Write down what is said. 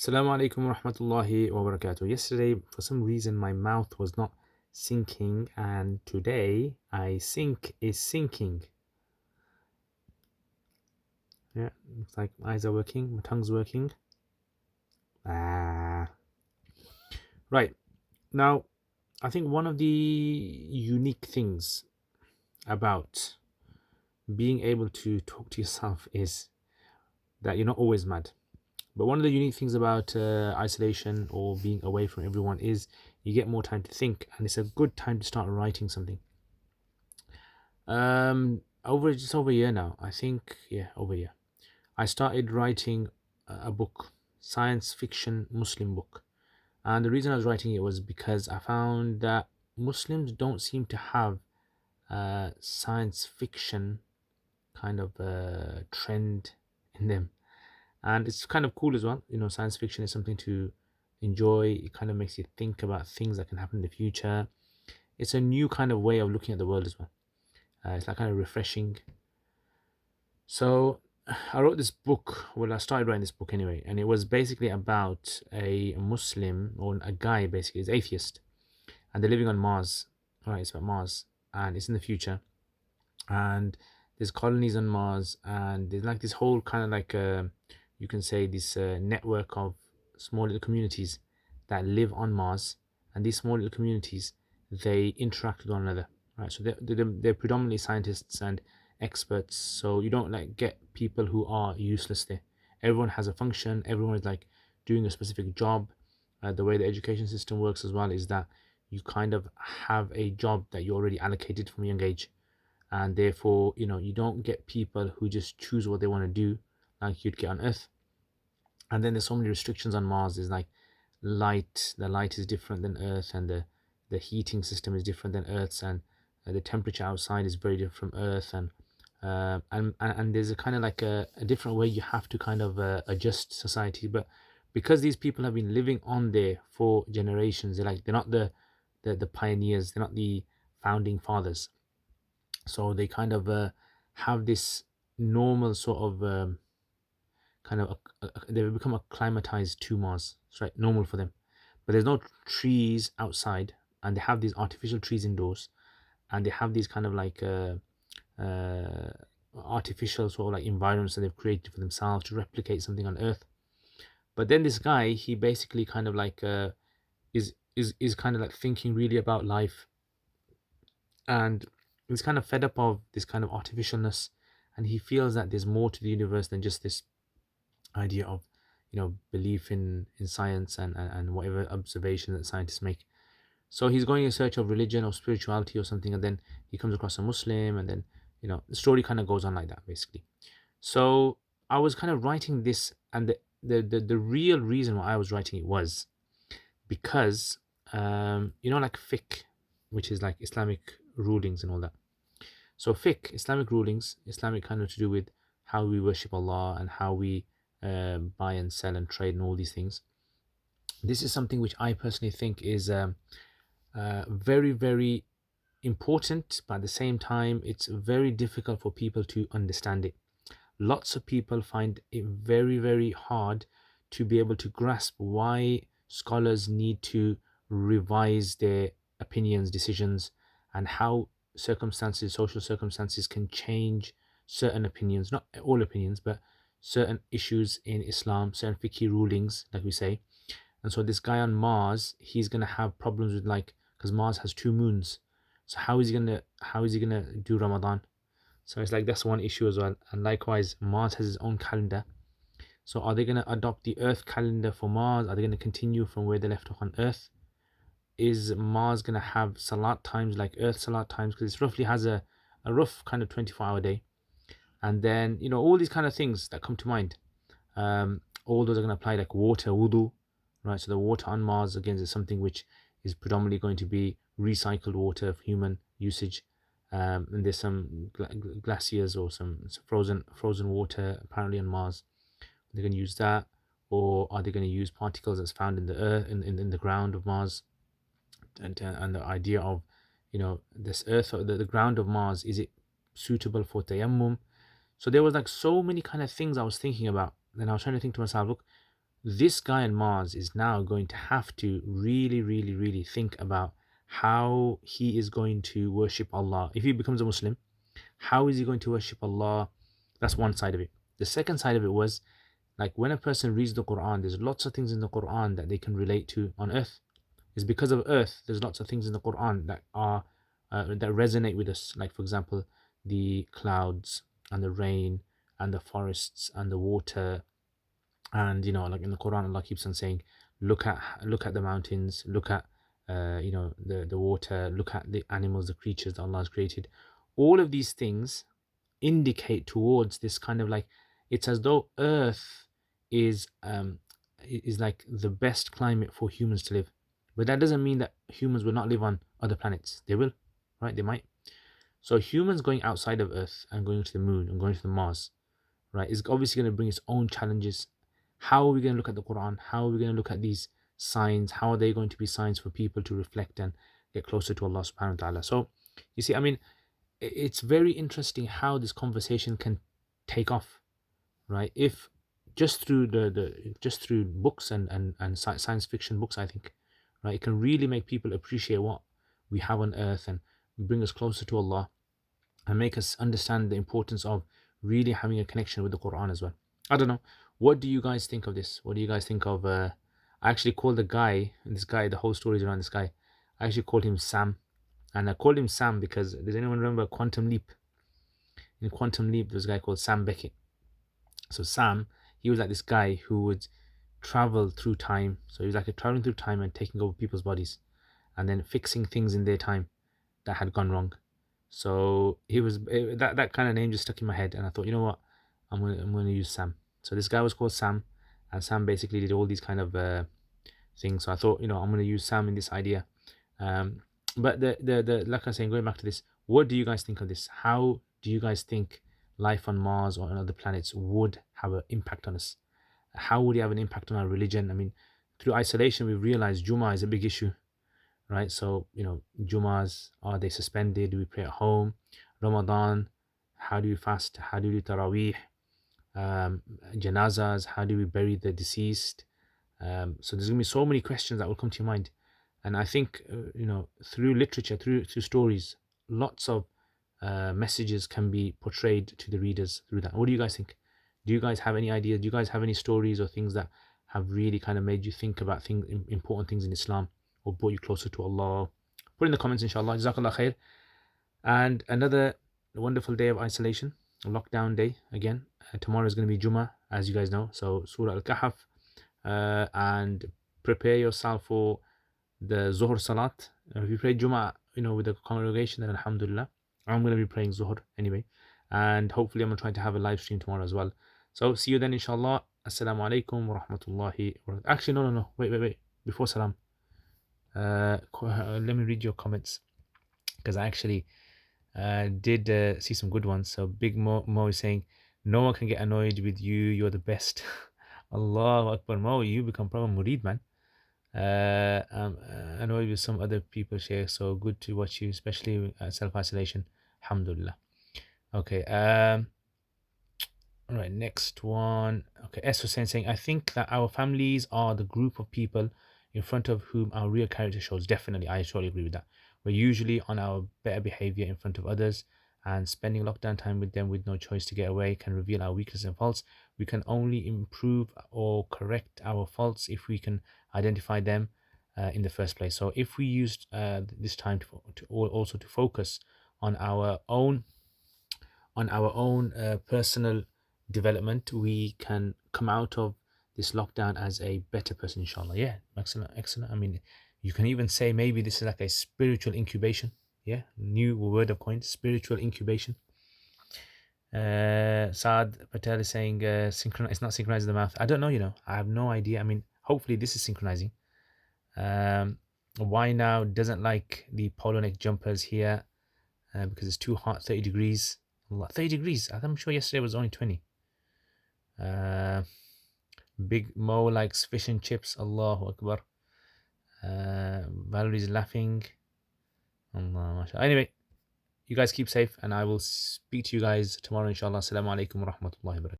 Assalamu alaikum wa rahmatullahi wa barakatuh. Yesterday, for some reason, my mouth was not syncing, and today, I think is syncing. Yeah, looks like my eyes are working, my tongue's working. Ah. Right. Now, I think one of the unique things about being able to talk to yourself is that you're not always mad. But one of the unique things about isolation or being away from everyone is you get more time to think, and it's a good time to start writing something. Over just over a year now, I think. Yeah, over a year. I started writing a book, science fiction Muslim book, and the reason I was writing it was because I found that Muslims don't seem to have science fiction kind of trend in them, and it's kind of cool as well. You know, science fiction is something to enjoy. It kind of makes you think about things that can happen in the future. It's a new kind of way of looking at the world as well. It's like kind of refreshing. So I wrote this book. Well, I started writing this book anyway, and it was basically about a Muslim or a guy, basically, is atheist, and they're living on Mars. All right, it's about Mars, and it's in the future, and there's colonies on Mars, and there's like this whole kind of like you can say this network of small little communities that live on Mars, and these small little communities they interact with one another, right? So they're predominantly scientists and experts, so you don't like get people who are useless there. Everyone has a function. Everyone is like doing a specific job. The way the education system works as well is that you kind of have a job that you already allocated from a young age, and therefore you don't get people who just choose what they want to do like you'd get on Earth. And then there's so many restrictions on Mars. There's like the light is different than Earth, and the heating system is different than Earth's, and the temperature outside is very different from Earth, and there's a kind of like a different way you have to kind of adjust society. But because these people have been living on there for generations, they're not the pioneers, they're not the founding fathers, so they kind of have this normal sort of kind of they've become acclimatized to Mars. It's right, normal for them. But there's no trees outside, and they have these artificial trees indoors, and they have these kind of like uh, artificial sort of like environments that they've created for themselves to replicate something on Earth. But then this guy, he basically kind of like is kind of like thinking really about life, and he's kind of fed up of this kind of artificialness, and he feels that there's more to the universe than just this idea of belief in science and whatever observation that scientists make. So he's going in search of religion or spirituality or something, and then he comes across a Muslim, and then the story kind of goes on like that basically. So I was kind of writing this, and the real reason why I was writing it was because like fiqh, which is like Islamic rulings and all that. So fiqh, Islamic rulings, Islamic kind of to do with how we worship Allah and how we buy and sell and trade and all these things. This is something which I personally think is very, very important, but at the same time, it's very difficult for people to understand it. Lots of people find it very, very hard to be able to grasp why scholars need to revise their opinions, decisions, and how circumstances, social circumstances, can change certain opinions, not all opinions, but certain issues in Islam, certain fiqh rulings, like we say. And so this guy on Mars, he's gonna have problems with, like, because Mars has two moons. So how is he gonna do Ramadan? So it's like that's one issue as well. And likewise, Mars has its own calendar. So are they going to adopt the Earth calendar for Mars? Are they going to continue from where they left off on Earth? Is Mars going to have salat times like Earth salat times? Because it roughly has a rough kind of 24-hour day. And then, all these kind of things that come to mind. All those are going to apply, like water, wudu, right? So the water on Mars, again, is something which is predominantly going to be recycled water of human usage. And there's some glaciers or some frozen water apparently on Mars. They're going to use that, or are they going to use particles that's found in the earth, in the ground of Mars? And the idea of this earth, or the ground of Mars, is it suitable for tayammum? So there was like so many kind of things I was thinking about. Then I was trying to think to myself, look, this guy on Mars is now going to have to really, really, really think about how he is going to worship Allah. If he becomes a Muslim, how is he going to worship Allah? That's one side of it. The second side of it was like when a person reads the Quran, there's lots of things in the Quran that they can relate to on earth. It's because of earth, there's lots of things in the Quran that are that resonate with us. Like for example, the clouds and the rain and the forests and the water, and like in the Quran, Allah keeps on saying, look at the mountains, look at the water, look at the animals, the creatures that Allah has created. All of these things indicate towards this kind of like, it's as though earth is is like the best climate for humans to live. But that doesn't mean that humans will not live on other planets. They will, right? They might. So humans going outside of earth and going to the moon and going to the Mars, right, is obviously going to bring its own challenges. How are we going to look at the Quran? How are we going to look at these signs? How are they going to be signs for people to reflect and get closer to Allah subhanahu wa ta'ala? So you see, I mean, it's very interesting how this conversation can take off, right? If just through just through books and science fiction books, I think, right, it can really make people appreciate what we have on earth and bring us closer to Allah and make us understand the importance of really having a connection with the Quran as well. I don't know. What do you guys think of this? What do you guys think of? I actually called the guy, this guy, the whole story is around this guy. I actually called him Sam. And I called him Sam because, does anyone remember Quantum Leap? In Quantum Leap, there was a guy called Sam Beckett. So Sam, he was like this guy who would travel through time. So he was like traveling through time and taking over people's bodies and then fixing things in their time that had gone wrong. So that kind of name just stuck in my head, and I thought, you know what, I'm gonna use Sam. So this guy was called Sam, and Sam basically did all these kind of things. So I thought, I'm gonna use Sam in this idea. Um, but the like I was saying, going back to this, what do you guys think of this? How do you guys think life on Mars or on other planets would have an impact on us? How would it have an impact on our religion? I mean, through isolation, we've realized Juma is a big issue, right? So, Jumas, are they suspended? Do we pray at home? Ramadan, how do we fast? How do we do Taraweeh? Janazas, how do we bury the deceased? So there's going to be so many questions that will come to your mind. And I think, through literature, through stories, lots of messages can be portrayed to the readers through that. What do you guys think? Do you guys have any ideas? Do you guys have any stories or things that have really kind of made you think about things, important things in Islam, or brought you closer to Allah? Put in the comments, inshallah. Jazakallah khair. And another wonderful day of isolation, a lockdown day again. Tomorrow is going to be Jummah, as you guys know. So Surah Al-Kahf, and prepare yourself for the Zuhr Salat. If you pray Jummah, with the congregation, then Alhamdulillah. I'm going to be praying Zuhr anyway. And hopefully I'm going to try to have a live stream tomorrow as well. So see you then, inshallah. Assalamu alaikum wa rahmatullahi wa barakatuh. Actually, no. Wait. Before salam, let me read your comments, because I actually did see some good ones. So Big Mo is saying, no one can get annoyed with you. You're the best. Allahu Akbar. Mo, you become proper murid, man. Annoyed with some other people share. So good to watch you, especially self-isolation. Alhamdulillah. Okay. All right, next one. Okay, S was saying, I think that our families are the group of people in front of whom our real character shows. Definitely, I totally agree with that. We're usually on our better behavior in front of others, and spending lockdown time with them with no choice to get away can reveal our weaknesses and faults. We can only improve or correct our faults if we can identify them in the first place. So if we used this time to also to focus on our own personal development, we can come out of this lockdown as a better person, inshallah. Yeah, excellent. I mean, you can even say maybe this is like a spiritual incubation. Yeah, new word of coin, spiritual incubation. Saad Patel is saying it's not synchronizing the mouth. I don't know, I have no idea. I mean, hopefully this is synchronizing. Why now doesn't like the polo neck jumpers here because it's too hot, 30 degrees. 30 degrees. I'm sure yesterday was only 20. Big Mo likes fish and chips. Allahu Akbar. Valerie's laughing. Allah, mashallah. Anyway, you guys keep safe, and I will speak to you guys tomorrow, inshallah. Assalamu alaikum wa rahmatullahi wa barakatuh.